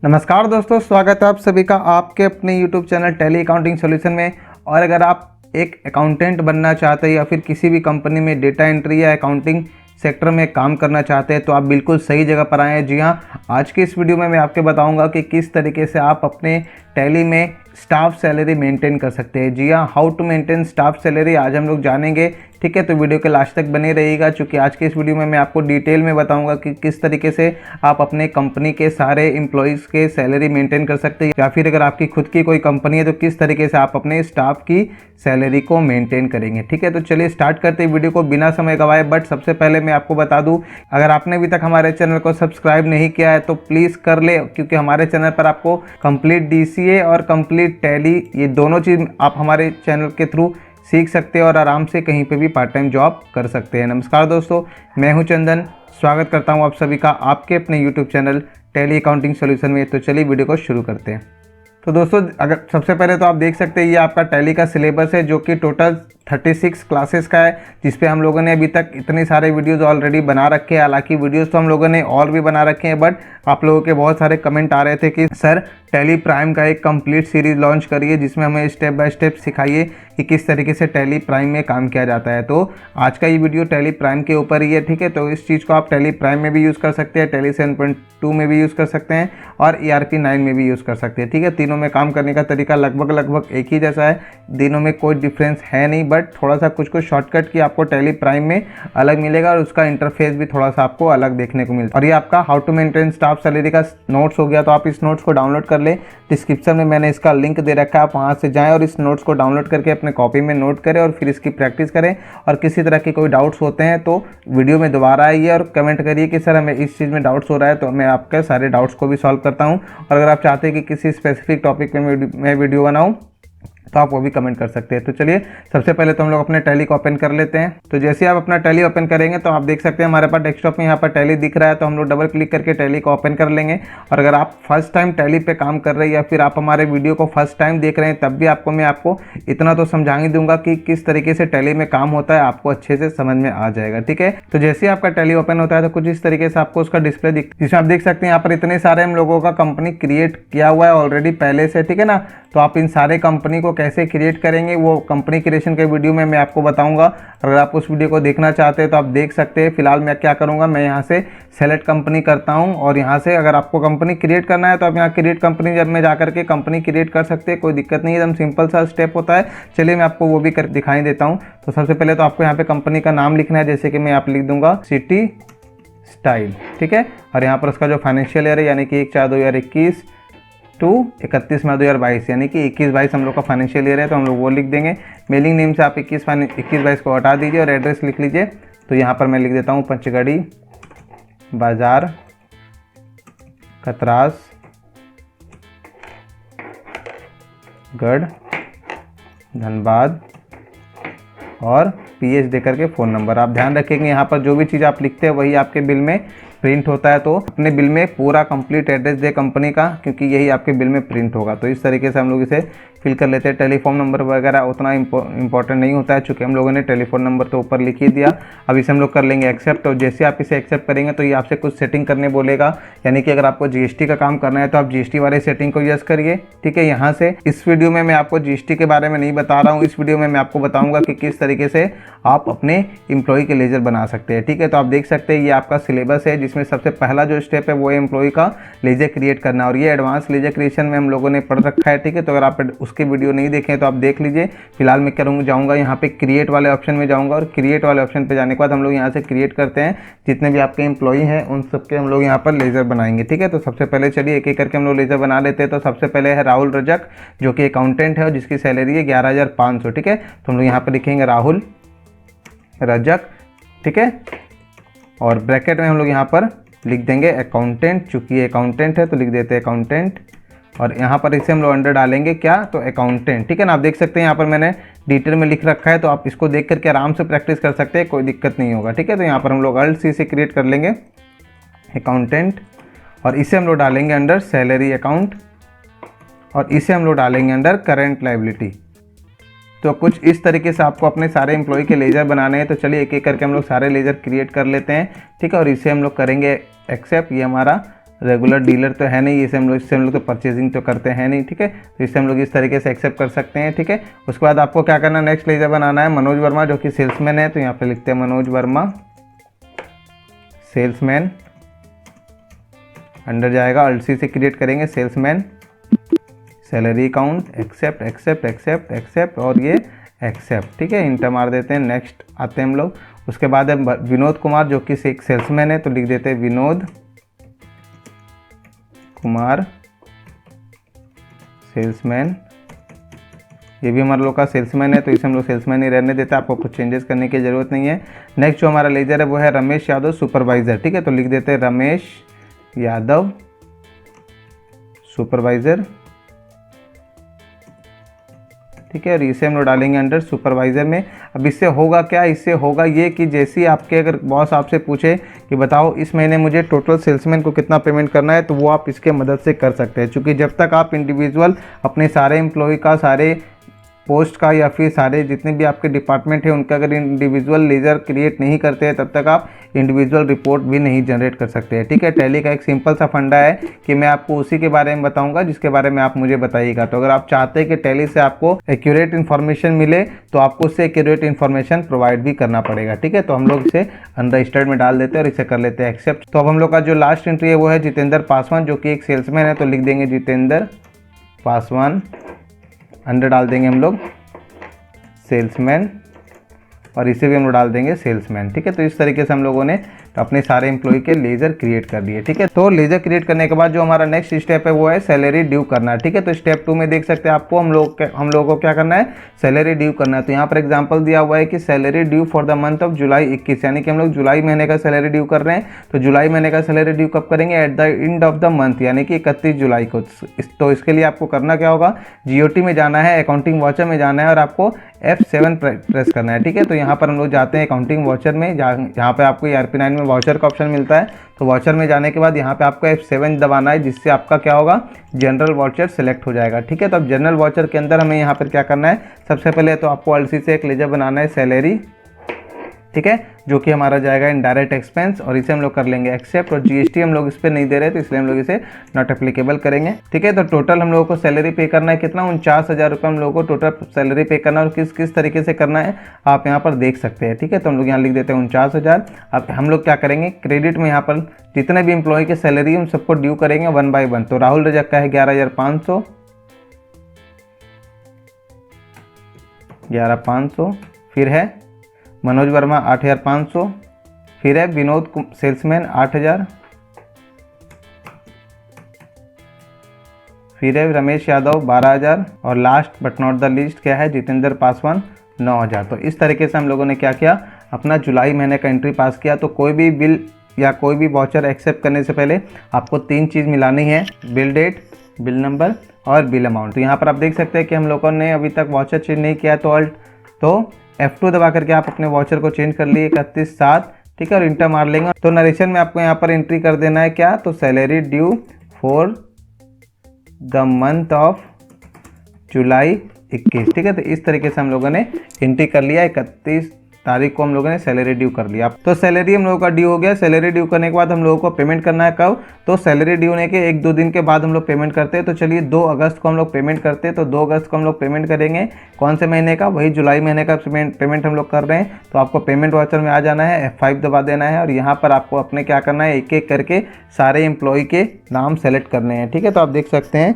नमस्कार दोस्तों, स्वागत है आप सभी का आपके अपने YouTube channel tally accounting solution में। और अगर आप एक अकाउंटेंट बनना चाहते हैं या फिर किसी भी कंपनी में डेटा एंट्री या अकाउंटिंग सेक्टर में काम करना चाहते हैं तो आप बिल्कुल सही जगह पर आए हैं। जी हाँ, आज की इस वीडियो में मैं आपको बताऊंगा कि किस तरीके से आप अपने टैली में स्टाफ सैलरी मेंटेन कर सकते हैं। जी हाँ, how to maintain staff salary आज हम लोग जानेंगे। ठीक है, तो वीडियो के लास्ट तक बने रहिएगा, क्योंकि आज के इस वीडियो में मैं आपको डिटेल में बताऊंगा कि किस तरीके से आप अपने कंपनी के सारे एम्प्लॉयज़ के सैलरी मेंटेन कर सकते हैं, या फिर अगर आपकी खुद की कोई कंपनी है तो किस तरीके से आप अपने स्टाफ की सैलरी को मेंटेन करेंगे। ठीक है, तो चलिए स्टार्ट करते हैं वीडियो को बिना समय गवाए। बट सबसे पहले मैं आपको बता दूं, अगर आपने अभी तक हमारे चैनल को सब्सक्राइब नहीं किया है तो प्लीज़ कर ले, क्योंकि हमारे चैनल पर आपको कंप्लीट DCA और कंप्लीट टैली ये दोनों चीज़ आप हमारे चैनल के थ्रू सीख सकते हैं और आराम से कहीं पे भी पार्ट टाइम जॉब कर सकते हैं। नमस्कार दोस्तों, मैं हूं चंदन, स्वागत करता हूं आप सभी का आपके अपने YouTube channel tally accounting solution में। तो चलिए वीडियो को शुरू करते हैं। तो दोस्तों, अगर सबसे पहले तो आप देख सकते हैं ये आपका टैली का सिलेबस है, जो कि टोटल 36 क्लासेस का है, जिस पे हम लोगों ने अभी तक इतने सारे वीडियोस ऑलरेडी बना रखे हैं। हालांकि वीडियोस तो हम लोगों ने और भी बना रखे हैं, बट आप लोगों के बहुत सारे कमेंट आ रहे थे कि सर टैली प्राइम का एक कंप्लीट सीरीज़ लॉन्च करिए जिसमें हमें स्टेप बाय स्टेप सिखाइए कि किस तरीके से टैली प्राइम में काम किया जाता है। तो आज का ये वीडियो टैली प्राइम के ऊपर ही है। ठीक है, तो इस चीज़ को आप टैली प्राइम में भी यूज़ कर सकते हैं, टैली 7.2 में भी यूज़ कर सकते हैं और ERP 9 में भी यूज़ कर सकते हैं। ठीक है, तीनों में काम करने का तरीका लगभग एक ही जैसा है, तीनों में कोई डिफरेंस है नहीं, बट थोड़ा सा कुछ शॉर्टकट की आपको टैली प्राइम में अलग मिलेगा और उसका इंटरफेस भी थोड़ा सा आपको अलग देखने को मिलता है। और ये आपका how to maintain staff salary का नोट्स हो गया, तो आप इस नोट्स को डाउनलोड कर लें। डिस्क्रिप्शन में मैंने इसका लिंक दे रखा है, आप वहाँ से जाएं और इस नोट्स को डाउनलोड करके अपने कॉपी में नोट करें और फिर इसकी प्रैक्टिस करें। और किसी तरह के कोई डाउट्स होते हैं तो वीडियो में दोबारा आइए और कमेंट करिए कि सर हमें इस चीज़ में डाउट्स हो रहा है, तो मैं आपके सारे डाउट्स को भी सॉल्व करता हूँ। और अगर आप चाहते हैं कि किसी स्पेसिफिक टॉपिक पे मैं वीडियो बनाऊँ तो आप वो भी कमेंट कर सकते हैं। तो चलिए सबसे पहले तो हम लोग अपने टैली को ओपन कर लेते हैं। तो जैसे आप अपना टैली ओपन करेंगे तो आप देख सकते हैं हमारे पास डेस्कटॉप में यहाँ पर टैली दिख रहा है, तो हम लोग डबल क्लिक करके टैली को ओपन कर लेंगे। और अगर आप फर्स्ट टाइम टैली पे काम कर रहे हैं या फिर आप हमारे वीडियो को फर्स्ट टाइम देख रहे हैं, तब भी मैं आपको इतना तो समझा ही दूंगा कि किस तरीके से टैली में काम होता है, आपको अच्छे से समझ में आ जाएगा। ठीक है, तो जैसे आपका टैली ओपन होता है तो कुछ इस तरीके से आपको उसका डिस्प्ले जिसमें आप देख सकते हैं यहाँ पर इतने सारे हम लोगों का कंपनी क्रिएट किया हुआ है ऑलरेडी पहले से। ठीक है ना, तो आप इन सारे कंपनी को कैसे क्रिएट करेंगे वो कंपनी क्रिएशन के वीडियो में मैं आपको बताऊंगा। अगर आप उस वीडियो को देखना चाहते हैं तो आप देख सकते हैं। फिलहाल मैं क्या करूंगा, मैं यहाँ से सेलेक्ट कंपनी करता हूँ और यहाँ से अगर आपको कंपनी क्रिएट करना है तो आप यहाँ क्रिएट कंपनी जब में जाकर के कंपनी क्रिएट कर सकते हैं, कोई दिक्कत नहीं है, एकदम सिंपल सा स्टेप होता है। चलिए मैं आपको वो भी कर दिखाई देता हूँ। तो सबसे पहले तो आपको यहाँ पे कंपनी का नाम लिखना है, जैसे कि मैं आप लिख दूंगा सिटी स्टाइल। ठीक है, और यहाँ पर उसका जो फाइनेंशियल ईयर है यानी कि 1/4/2021 टू 31/2/2022 यानी कि 21-22 हम लोग का फाइनेंशियल ईयर है, तो हम लोग वो लिख देंगे। मेलिंग नेम से आप 21-22 को हटा दीजिए और एड्रेस लिख लीजिए। तो यहाँ पर मैं लिख देता हूँ पंचगढ़ी बाजार, कतरास, गढ़, धनबाद और PH देकर के फ़ोन नंबर। आप ध्यान रखेंगे यहाँ पर जो भी चीज़ आप लिखते हैं वही आपके बिल में प्रिंट होता है, तो अपने बिल में पूरा कंप्लीट एड्रेस दे कंपनी का, क्योंकि यही आपके बिल में प्रिंट होगा। तो इस तरीके से हम लोग इसे फिल कर लेते हैं। टेलीफोन नंबर वगैरह उतना इंपॉर्टेंट नहीं होता है, चूँकि हम लोगों ने टेलीफोन नंबर तो ऊपर लिख ही दिया। अब इसे हम लोग कर लेंगे एक्सेप्ट। और जैसे आप इसे एक्सेप्ट करेंगे तो ये आपसे कुछ सेटिंग करने बोलेगा, यानी कि अगर आपको GST का काम करना है तो आप GST वाले सेटिंग को यस करिए। ठीक है, यहाँ से इस वीडियो में मैं आपको GST के बारे में नहीं बता रहा हूँ, इस वीडियो में मैं आपको बताऊँगा कि किस तरीके से आप अपने एम्प्लॉय के लेजर बना सकते हैं। ठीक है, तो आप देख सकते हैं ये आपका सिलेबस है, जिसमें सबसे पहला जो स्टेप है वो एम्प्लॉय का लेजर क्रिएट करना, और ये एडवांस लेजर क्रिएशन में हम लोगों ने पढ़ रखा है। ठीक है, तो अगर आप उसके वीडियो नहीं देखें तो आप देख लीजिए। फिलहाल मैं जाऊँगा यहाँ पे क्रिएट वाले ऑप्शन में जाऊँगा, और क्रिएट वाले ऑप्शन पे जाने के बाद हम लोग यहाँ से क्रिएट करते हैं जितने भी आपके एम्प्लॉय हैं उन सबके हम लोग यहाँ पर लेजर बनाएंगे। ठीक है, तो सबसे पहले चलिए एक एक करके हम लोग लेजर बना लेते हैं। तो सबसे पहले है राहुल रजक, जो कि अकाउंटेंट है और जिसकी सैलरी है 11,500। ठीक है, तो हम लोग यहाँ पर लिखेंगे राहुल रजक। ठीक है, और ब्रैकेट में हम लोग यहाँ पर लिख देंगे अकाउंटेंट, चूँकि ये अकाउंटेंट है तो लिख देते हैं अकाउंटेंट। और यहाँ पर इसे हम लोग अंडर डालेंगे क्या, तो अकाउंटेंट। ठीक है ना, आप देख सकते हैं यहाँ पर मैंने डिटेल में लिख रखा है, तो आप इसको देख करके आराम से प्रैक्टिस कर सकते हैं, कोई दिक्कत नहीं होगा। ठीक है, तो यहाँ पर हम लोग Alt+C से क्रिएट कर लेंगे अकाउंटेंट, और इसे हम लोग डालेंगे अंडर सैलरी अकाउंट, और इसे हम लोग डालेंगे अंडर करेंट लायबिलिटी। तो कुछ इस तरीके से आपको अपने सारे एम्प्लॉय के लेजर बनाने हैं। तो चलिए एक एक करके हम लोग सारे लेजर क्रिएट कर लेते हैं। ठीक है, और इसे हम लोग करेंगे एक्सेप्ट। ये हमारा रेगुलर डीलर तो है नहीं, इससे हम लोग तो परचेजिंग तो करते हैं नहीं, ठीक है। तो इससे हम लोग इस तरीके से एक्सेप्ट कर सकते हैं, ठीक है। उसके बाद आपको क्या करना है, नेक्स्ट लेजर बनाना है मनोज वर्मा जो कि सेल्समैन है, तो यहाँ पे लिखते हैं मनोज वर्मा सेल्समैन, अंडर जाएगा अल्सी से क्रिएट करेंगे salesman, salary account, accept accept accept accept और ये एक्सेप्ट, ठीक है। इंटर मार देते हैं, नेक्स्ट आते हैं हम लोग। उसके बाद है विनोद कुमार जो कि एक सेल्समैन है, तो लिख देते हैं विनोद कुमार सेल्समैन, ये भी हमारे लोग का सेल्समैन है, तो इसे हम लोग सेल्समैन ही रहने देते हैं, आपको कुछ चेंजेस करने की ज़रूरत नहीं है। नेक्स्ट जो हमारा लेजर है वो है रमेश यादव सुपरवाइज़र, ठीक है। तो लिख देते हैं रमेश यादव सुपरवाइज़र, ठीक है। और इसे हम लोग डालेंगे अंडर सुपरवाइज़र में। अब इससे होगा क्या, इससे होगा ये कि जैसे ही आपके अगर बॉस आपसे पूछे कि बताओ इस महीने मुझे टोटल सेल्समैन को कितना पेमेंट करना है, तो वो आप इसके मदद से कर सकते हैं। क्योंकि जब तक आप इंडिविजुअल अपने सारे एम्प्लॉय का, सारे पोस्ट का या फिर सारे जितने भी आपके डिपार्टमेंट है उनका अगर इंडिविजुअल लेजर क्रिएट नहीं करते हैं, तब तक आप इंडिविजुअल रिपोर्ट भी नहीं जनरेट कर सकते हैं, ठीक है। टैली का एक सिंपल सा फंडा है कि मैं आपको उसी के बारे में बताऊंगा जिसके बारे में आप मुझे बताइएगा। तो अगर आप चाहते हैं कि टैली से आपको एक्यूरेट इन्फॉर्मेशन मिले, तो आपको उससे एक्यूरेट इन्फॉर्मेशन प्रोवाइड भी करना पड़ेगा, ठीक है। तो हम लोग इसे अंडर स्टार्ट में डाल देते हैं और इसे कर लेते हैं एक्सेप्ट। तो अब हम लोग का जो लास्ट एंट्री है वो है जितेंद्र पासवान जो कि एक सेल्समैन है, तो लिख देंगे जितेंद्र पासवान, अंडर डाल देंगे हम लोग सेल्समैन और इसे भी हम लोग डाल देंगे सेल्समैन, ठीक है। तो इस तरीके से हम लोगों ने अपने सारे एम्प्लॉय के लेजर क्रिएट कर दिए, ठीक है। तो लेजर क्रिएट करने के बाद जो हमारा नेक्स्ट स्टेप है वो है सैलरी ड्यू करना, ठीक है। तो स्टेप 2 में देख सकते हैं आपको हम लोगों को क्या करना है, सैलरी ड्यू करना है। तो यहाँ पर एग्जांपल दिया हुआ है कि salary due for the month of July 21, यानी कि हम लोग जुलाई महीने का सैलरी ड्यू कर रहे हैं। तो जुलाई महीने का सैलरी ड्यू कब करेंगे, at the end of the month, यानी कि 31 जुलाई को। तो इसके लिए आपको करना क्या होगा, GOT में जाना है, अकाउंटिंग वाउचर में जाना है और आपको F7 प्रेस करना है, ठीक है। तो यहाँ पर हम लोग जाते हैं अकाउंटिंग वाउचर में, यहाँ पे आपको ERP9 में वाउचर का ऑप्शन मिलता है। तो वाउचर में जाने के बाद यहाँ पे आपको F7 दबाना है, जिससे आपका क्या होगा, जनरल वाउचर सेलेक्ट हो जाएगा, ठीक है। तो अब जनरल वाउचर के अंदर हमें यहाँ पर क्या करना है, सबसे पहले तो आपको अलसी से एक लेजर बनाना है सैलरी, ठीक है, जो कि हमारा जाएगा इनडायरेक्ट एक्सपेंस और इसे हम लोग कर लेंगे एक्सेप्ट। और GST हम लोग इस पर नहीं दे रहे, तो इसलिए हम लोग इसे नॉट एप्लीकेबल करेंगे, ठीक है। तो टोटल हम लोगों को सैलरी पे करना है कितना, 49,000 रुपये हम लोगों को टोटल सैलरी पे करना है। और किस किस तरीके से करना है आप यहाँ पर देख सकते हैं, ठीक है। तो हम लोग यहाँ लिख देते हैं 49,000। अब हम लोग क्या करेंगे, क्रेडिट में यहाँ पर जितने भी एम्प्लॉय की सैलरी उन सबको ड्यू करेंगे 1 बाय 1। तो राहुल रजक का है 11,500, 11,500, फिर है मनोज वर्मा 8,500, फिर है विनोद सेल्समैन 8,000, फिर है रमेश यादव 12,000 और last but not the least क्या है, जितेंद्र पासवान 9,000। तो इस तरीके से हम लोगों ने क्या किया, अपना जुलाई महीने का एंट्री पास किया। तो कोई भी बिल या कोई भी वाउचर एक्सेप्ट करने से पहले आपको 3 चीज़ मिलानी है, बिल डेट, बिल नंबर और बिल अमाउंट। तो यहाँ पर आप देख सकते हैं कि हम लोगों ने अभी तक वाउचर चेंज नहीं किया, तो F2 दबा करके आप अपने वाउचर को चेंज कर लिए 31/7, ठीक है, और इंटर मार लेंगे। तो नरेशन में आपको यहाँ पर एंट्री कर देना है क्या, तो salary due for the month of July 21, ठीक है। तो इस तरीके से हम लोगों ने एंट्री कर लिया, 31 तारीख को हम लोगों ने सैलरी ड्यू कर लिया। तो सैलरी हम लोगों का ड्यू हो गया। सैलरी ड्यू करने के बाद हम लोगों को पेमेंट करना है कब, तो सैलरी ड्यू होने के 1-2 दिन के बाद हम लोग पेमेंट करते हैं। तो चलिए 2 अगस्त को हम लोग पेमेंट करते हैं। तो 2 अगस्त को हम लोग पेमेंट करेंगे, कौन से महीने का, वही जुलाई महीने का पेमेंट हम लोग कर रहे हैं। तो आपको पेमेंट वाउचर में आ जाना है, F5 दबा देना है और यहाँ पर आपको अपने क्या करना है, एक एक करके सारे एम्प्लॉय के नाम सेलेक्ट करने हैं, ठीक है। तो आप देख सकते हैं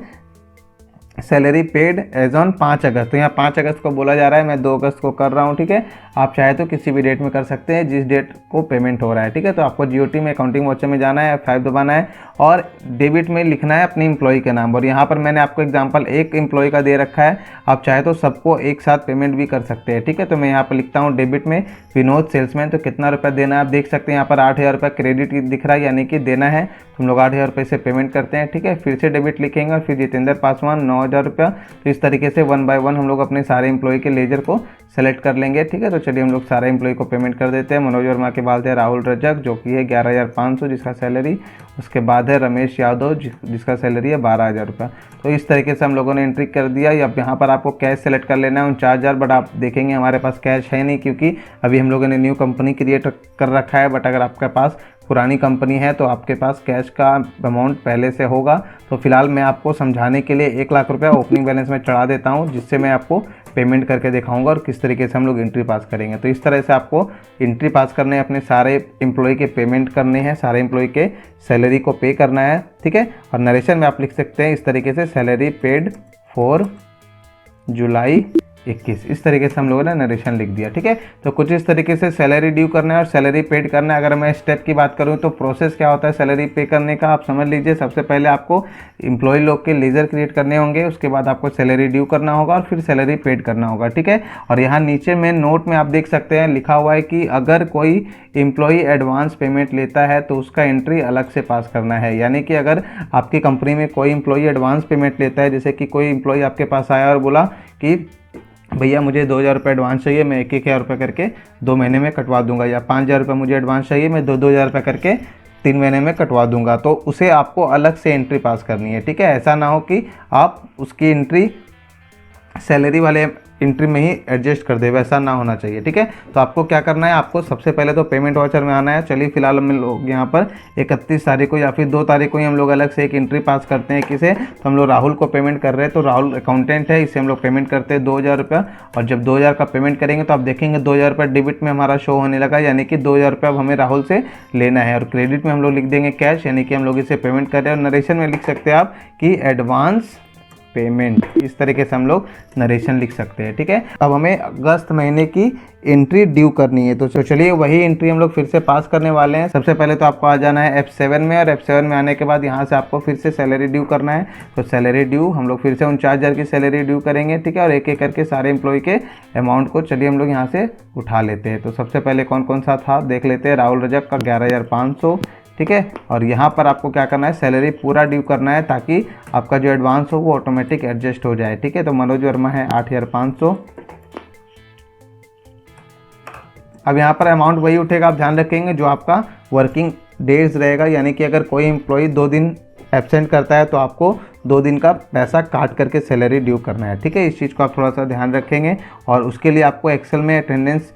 सैलरी पेड एज ऑन 5 अगस्त, तो यहाँ 5 अगस्त को बोला जा रहा है, मैं 2 अगस्त को कर रहा हूँ, ठीक है। आप चाहे तो किसी भी डेट में कर सकते हैं जिस डेट को पेमेंट हो रहा है, ठीक है। तो आपको GOT में अकाउंटिंग वाउचर में जाना है, F5 दबाना है और डेबिट में लिखना है अपने एम्प्लॉय के नाम। और यहाँ पर मैंने आपको एग्जांपल एक एम्प्लॉय का दे रखा है, आप चाहे तो सबको एक साथ पेमेंट भी कर सकते हैं, ठीक है। तो मैं यहाँ पर लिखता हूँ डेबिट में विनोद सेल्समैन, तो कितना रुपया देना है आप देख सकते हैं, यहाँ पर 8,000 रुपये क्रेडिट दिख रहा है, यानी कि देना है। तो हम लोग 8,000 रुपये से पेमेंट करते हैं, ठीक है। फिर से डेबिट लिखेंगे और फिर जितेंद्र पासवान 9,000 रुपया। तो इस तरीके से 1 बाय 1 हम लोग अपने सारे एम्प्लॉय के लेजर को सेलेक्ट कर लेंगे, ठीक है। तो चलिए हम लोग सारे एम्प्लॉय को पेमेंट कर देते हैं। मनोज वर्मा के बाद है राहुल रजक जो कि है 11,500 जिसका सैलरी, उसके बाद है रमेश यादव जिसका सैलरी है 12,000 रुपये। तो इस तरीके से हम लोगों ने एंट्री कर दिया। अब यहाँ पर आपको कैश सेलेक्ट कर लेना है 49,000, बट आप देखेंगे हमारे पास कैश है नहीं क्योंकि अभी हम लोगों ने न्यू कंपनी क्रिएट कर रखा है। बट अगर आपके पास पुरानी कंपनी है तो आपके पास कैश का अमाउंट पहले से होगा। तो फिलहाल मैं आपको समझाने के लिए 1 लाख रुपया ओपनिंग बैलेंस में चढ़ा देता हूं, जिससे मैं आपको पेमेंट करके दिखाऊंगा और किस तरीके से हम लोग एंट्री पास करेंगे। तो इस तरह से आपको एंट्री पास करने हैं, अपने सारे एम्प्लॉय के पेमेंट करने हैं, सारे एम्प्लॉय के सैलरी को पे करना है, ठीक है। और नरेशन में आप लिख सकते हैं इस तरीके से, सैलरी पेड फॉर जुलाई 21, इस तरीके से हम लोगों ने नरेशन लिख दिया, ठीक है। तो कुछ इस तरीके से सैलरी ड्यू करना है और सैलरी पेड करना है। अगर मैं स्टेप की बात करूं तो प्रोसेस क्या होता है सैलरी पे करने का, आप समझ लीजिए। सबसे पहले आपको एम्प्लॉय लोग के लेजर क्रिएट करने होंगे, उसके बाद आपको सैलरी ड्यू करना होगा और फिर सैलरी पेड करना होगा, ठीक है। और यहाँ नीचे में नोट में आप देख सकते हैं लिखा हुआ है कि अगर कोई एम्प्लॉय एडवांस पेमेंट लेता है तो उसका एंट्री अलग से पास करना है। यानी कि अगर आपकी कंपनी में कोई एम्प्लॉय एडवांस पेमेंट लेता है, जैसे कि कोई एम्प्लॉय आपके पास आया और बोला कि भैया मुझे 2,000 रुपये एडवांस चाहिए, मैं 1,000 रुपये करके 2 महीने में कटवा दूंगा, या 5,000 रुपये मुझे एडवांस चाहिए, मैं 2,000 रुपये करके 3 महीने में कटवा दूंगा, तो उसे आपको अलग से एंट्री पास करनी है, ठीक है। ऐसा ना हो कि आप उसकी एंट्री सैलरी वाले एंट्री में ही एडजस्ट कर दे, वैसा ना होना चाहिए, ठीक है। तो आपको क्या करना है, आपको सबसे पहले तो पेमेंट वाउचर में आना है। चलिए फिलहाल हम लोग यहाँ पर 31 तारीख को या फिर 2 तारीख को ही हम लोग अलग से एक एंट्री पास करते हैं। किसे? तो हम लोग राहुल को पेमेंट कर रहे हैं, तो राहुल अकाउंटेंट है, इससे हम लोग पेमेंट करते हैं 2,000 रुपया। और जब 2,000 का पेमेंट करेंगे तो आप देखेंगे 2,000 रुपये डेबिट में हमारा शो होने लगा, यानी कि 2,000 रुपये अब हमें राहुल से लेना है। और क्रेडिट में हम लोग लिख देंगे कैश, यानी कि हम लोग इसे पेमेंट कर रहे हैं। और नरेशन में लिख सकते हैं आप कि एडवांस पेमेंट, इस तरीके से हम लोग नरेशन लिख सकते हैं, ठीक है। अब हमें अगस्त महीने की एंट्री ड्यू करनी है, तो चलिए वही एंट्री हम लोग फिर से पास करने वाले हैं। सबसे पहले तो आपको आ जाना है F7 में, और F7 में आने के बाद यहाँ से आपको फिर से सैलरी ड्यू करना है। तो सैलरी ड्यू हम लोग फिर से 49,000 की सैलरी ड्यू करेंगे, ठीक है। और एक एक करके सारे एम्प्लॉय के अमाउंट को चलिए हम लोग यहाँ से उठा लेते हैं। तो सबसे पहले कौन कौन सा था देख लेते हैं। राहुल रजक का 11,500, ठीक है। और यहाँ पर आपको क्या करना है, सैलरी पूरा ड्यू करना है ताकि आपका जो एडवांस हो वो ऑटोमेटिक एडजस्ट हो जाए, ठीक है। तो मनोज वर्मा है 8,500। अब यहाँ पर अमाउंट वही उठेगा, आप ध्यान रखेंगे जो आपका वर्किंग डेज रहेगा, यानी कि अगर कोई एम्प्लॉय 2 दिन एब्सेंट करता है तो आपको 2 दिन का पैसा काट करके सैलरी ड्यू करना है, ठीक है। इस चीज़ को आप थोड़ा सा ध्यान रखेंगे। और उसके लिए आपको एक्सेल में अटेंडेंस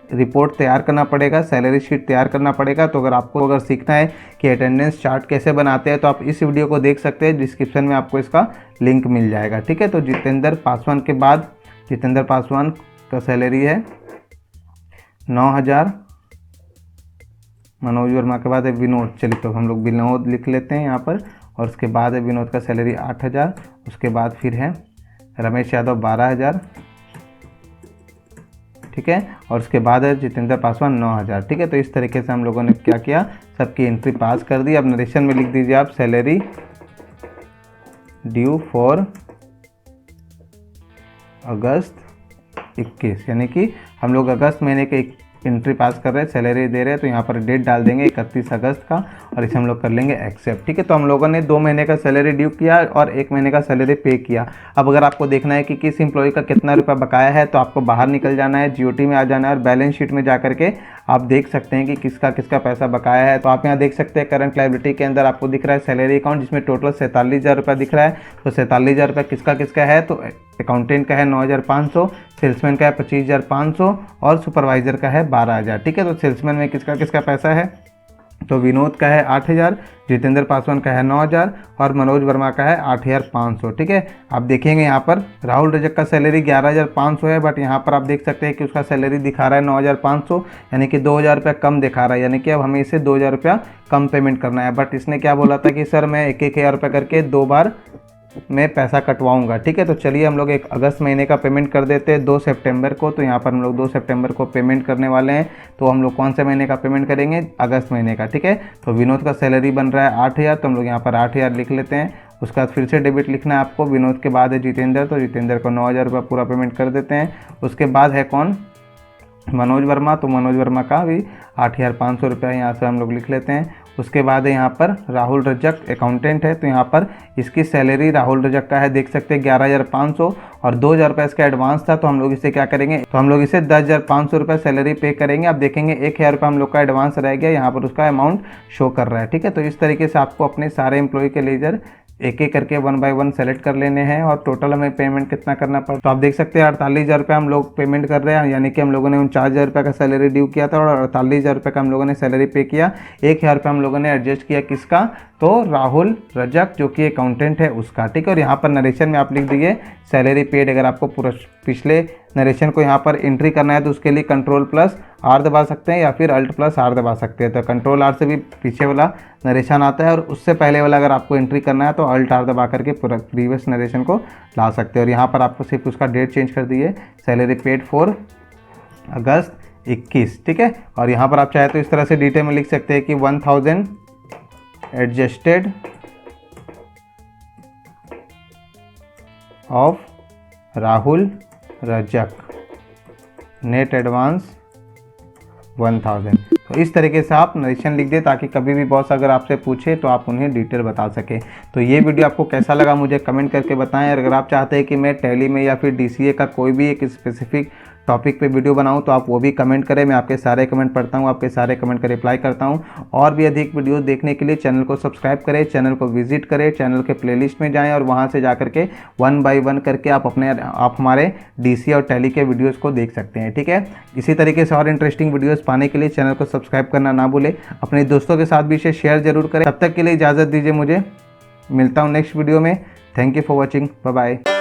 रिपोर्ट तैयार करना पड़ेगा, सैलरी शीट तैयार करना पड़ेगा। तो अगर आपको सीखना है कि अटेंडेंस चार्ट कैसे बनाते हैं तो आप इस वीडियो को देख सकते हैं, डिस्क्रिप्शन में आपको इसका लिंक मिल जाएगा, ठीक है। तो जितेंद्र पासवान के बाद जितेंद्र पासवान का सैलरी है 9,000। मनोज वर्मा के बाद है विनोद, चलिए तो हम लोग विनोद लिख लेते हैं यहाँ पर। और उसके बाद है विनोद का सैलरी 8,000। उसके बाद फिर है रमेश यादव 12,000, ठीक है। और उसके बाद है जितेंद्र पासवान 9,000, ठीक है। तो इस तरीके से हम लोगों ने क्या किया, सबकी एंट्री पास कर दी। अब नरेशन में लिख दीजिए आप सैलरी ड्यू फॉर अगस्त 21, यानी कि हम लोग अगस्त महीने के एंट्री पास कर रहे हैं, सैलरी दे रहे हैं। तो यहाँ पर डेट डाल देंगे 31 अगस्त का और इसे हम लोग कर लेंगे एक्सेप्ट, ठीक है। तो हम लोगों ने 2 महीने का सैलरी ड्यू किया और 1 महीने का सैलरी पे किया। अब अगर आपको देखना है कि किस एम्प्लॉय का कितना रुपया बकाया है तो आपको बाहर निकल जाना है, GOT में आ जाना है और बैलेंस शीट में जा करके आप देख सकते हैं कि किसका किसका पैसा बकाया है। तो आप यहाँ देख सकते हैं करंट लायबिलिटी के अंदर आपको दिख रहा है सैलरी अकाउंट, जिसमें टोटल 47,000 रुपया दिख रहा है। तो 47,000 रुपया किसका किसका है, तो अकाउंटेंट का है 9,500, सेल्समैन का है 25,500 और सुपरवाइजर का है 12,000, ठीक है। तो सेल्समैन में किसका किसका पैसा है, तो विनोद का है 8,000, जितेंद्र पासवान का है 9,000 और मनोज वर्मा का है 8,500, ठीक है। आप देखेंगे यहाँ पर राहुल रजक का सैलरी 11,500 है, बट यहाँ पर आप देख सकते हैं कि उसका सैलरी दिखा रहा है 9,500, यानी कि 2,000 रुपया कम दिखा रहा है, यानी कि अब हमें इसे 2,000 रुपया कम पेमेंट करना है। बट इसने क्या बोला था कि सर मैं 1,000 रुपया करके 2 बार मैं पैसा कटवाऊंगा, ठीक है। तो चलिए हम लोग एक अगस्त महीने का पेमेंट कर देते हैं 2 सितंबर को। तो यहाँ पर हम लोग 2 सितंबर को पेमेंट करने वाले हैं। तो हम लोग कौन से महीने का पेमेंट करेंगे, अगस्त महीने का, ठीक है। तो विनोद का सैलरी बन रहा है 8,000, तो हम लोग यहाँ पर 8,000 लिख लेते हैं। उसके बाद फिर से डेबिट लिखना है आपको। विनोद के बाद है जितेंद्र, तो जितेंद्र को 9,000 रुपये पूरा पेमेंट कर देते हैं। उसके बाद है कौन, मनोज वर्मा, तो मनोज वर्मा का भी 8,500 रुपया यहाँ से हम लोग लिख लेते हैं। उसके बाद है यहाँ पर राहुल रजक अकाउंटेंट है, तो यहाँ पर इसकी सैलरी राहुल रजक का है, देख सकते हैं 11,500 और 2,000 रुपये इसका एडवांस था। तो हम लोग इसे क्या करेंगे, तो हम लोग इसे 10,500 रुपये सैलरी पे करेंगे। आप देखेंगे 1,000 रुपये हम लोग का एडवांस रह गया, यहाँ पर उसका अमाउंट शो कर रहा है, ठीक है। तो इस तरीके से आपको अपने सारे एम्प्लॉय के लेजर एक एक करके 1 बाय 1 सेलेक्ट कर लेने हैं और टोटल हमें पेमेंट कितना करना पड़ा। तो आप देख सकते हैं 48,000 रुपये हम लोग पेमेंट कर रहे हैं, यानी कि हम लोगों ने 49,000 रुपये का सैलरी ड्यू किया था और 48,000 रुपये का हम लोगों ने सैलरी पे किया। 1,000 रुपये हम लोगों ने एडजस्ट किया किसका, तो राहुल रजक जो कि अकाउंटेंट है उसका, ठीक है। और यहाँ पर नरेशन में आप लिख दीजिए सैलरी पेड। अगर आपको पूरा पिछले नरेशन को यहाँ पर एंट्री करना है तो उसके लिए Ctrl+R दबा सकते हैं या फिर Alt+R दबा सकते हैं। तो Ctrl+R से भी पीछे वाला नरेशन आता है और उससे पहले वाला अगर आपको एंट्री करना है तो Alt+R दबा करके पूरा प्रीवियस नरेशन को ला सकते हैं। और यहाँ पर आपको सिर्फ उसका डेट चेंज कर दिए, सैलरी पेड 4 अगस्त 21, ठीक है। और यहाँ पर आप चाहे तो इस तरह से डिटेल में लिख सकते हैं कि 1000 adjusted of Rahul Rajak, net advance 1000। तो इस तरीके से आप नरेशन लिख दे ताकि कभी भी बॉस अगर आपसे पूछे तो आप उन्हें डिटेल बता सके। तो ये वीडियो आपको कैसा लगा मुझे कमेंट करके बताएं। और अगर आप चाहते हैं कि मैं टैली में या फिर DCA का कोई भी एक स्पेसिफिक टॉपिक पे वीडियो बनाऊं तो आप वो भी कमेंट करें। मैं आपके सारे कमेंट पढ़ता हूं, आपके सारे कमेंट का रिप्लाई करता हूं। और भी अधिक वीडियो देखने के लिए चैनल को सब्सक्राइब करें, चैनल को विजिट करें, चैनल के प्लेलिस्ट में जाएं और वहां से जा करके 1 बाय 1 करके आप हमारे DCA और टैली के वीडियोज़ को देख सकते हैं, ठीक है। इसी तरीके से और इंटरेस्टिंग वीडियोज़ पाने के लिए चैनल को सब्सक्राइब करना ना भूलें। अपने दोस्तों के साथ भी इसे शेयर जरूर करें। तब तक के लिए इजाज़त दीजिए मुझे, मिलता हूँ नेक्स्ट वीडियो में। Thank you for watching, bye bye.